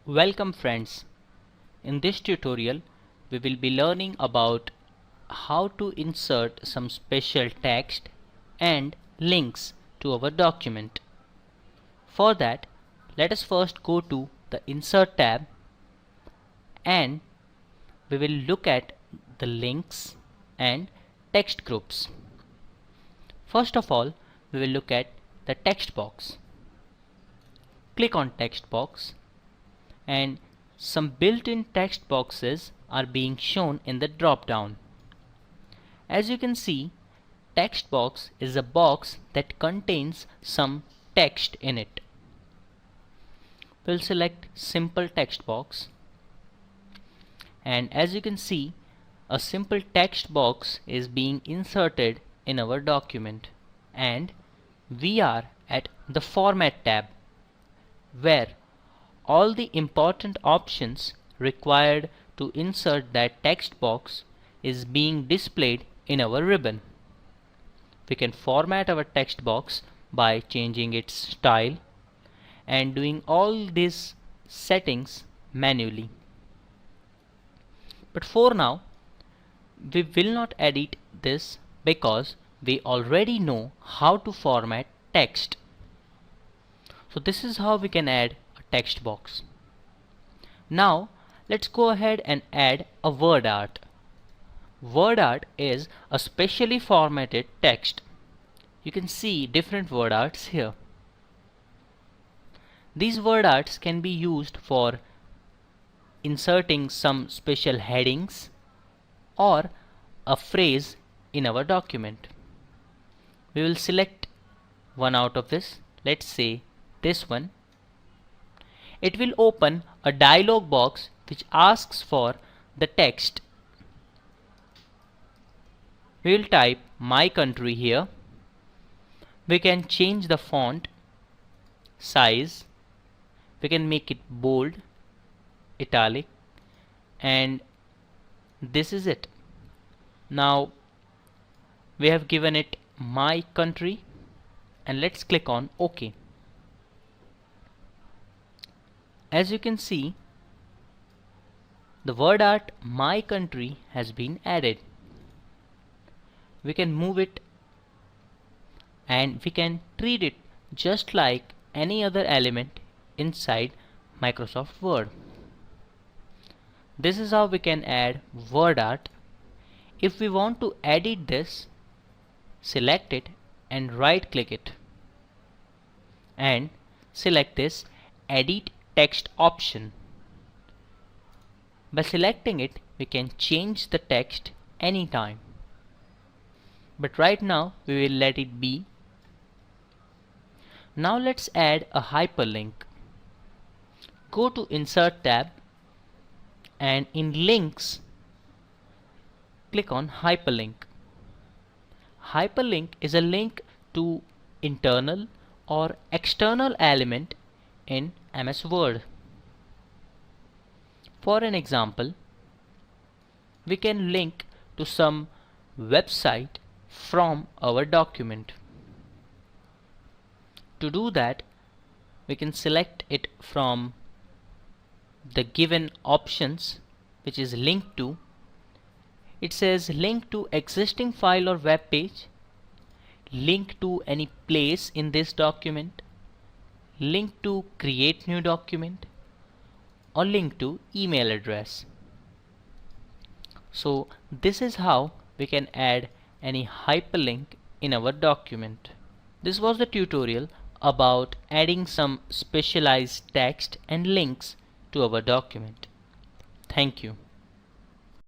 Welcome friends. In this tutorial we will be learning about how to insert some special text and links to our document. For that, let us first go to the Insert tab and we will look at the links and text groups. First of all, we will look at the text box. Click on text box and some built-in text boxes are being shown in the drop-down. As you can see, text box is a box that contains some text in it. We'll select simple text box, and as you can see, a simple text box is being inserted in our document, and we are at the Format tab where all the important options required to insert that text box is being displayed in our ribbon. We can format our text box by changing its style and doing all these settings manually. But for now, we will not edit this because we already know how to format text. So this is how we can add a text box. Now let's go ahead and add a word art. Word art is a specially formatted text. You can see different word arts here. These word arts can be used for inserting some special headings or a phrase in our document. We will select one out of this. Let's say this one. It will open a dialog box which asks for the text. We will type my country here. We can change the font size. We can make it bold, italic, and this is it. Now we have given it my country and let's click on OK. As you can see, the word art my country has been added. We can move it and we can treat it just like any other element inside Microsoft Word. This is how we can add word art. If we want to edit this, select it and right click it and select this edit text option. By selecting it, we can change the text anytime. But right now we will let it be. Now let's add a hyperlink. Go to Insert tab and in Links click on Hyperlink. Hyperlink is a link to internal or external element in MS Word. For an example, we can link to some website from our document. To do that, we can select it from the given options, which is link to. It says link to existing file or web page, link to any place in this document, link to create new document, or link to email address. So this is how we can add any hyperlink in our document. This was the tutorial about adding some specialized text and links to our document. Thank you.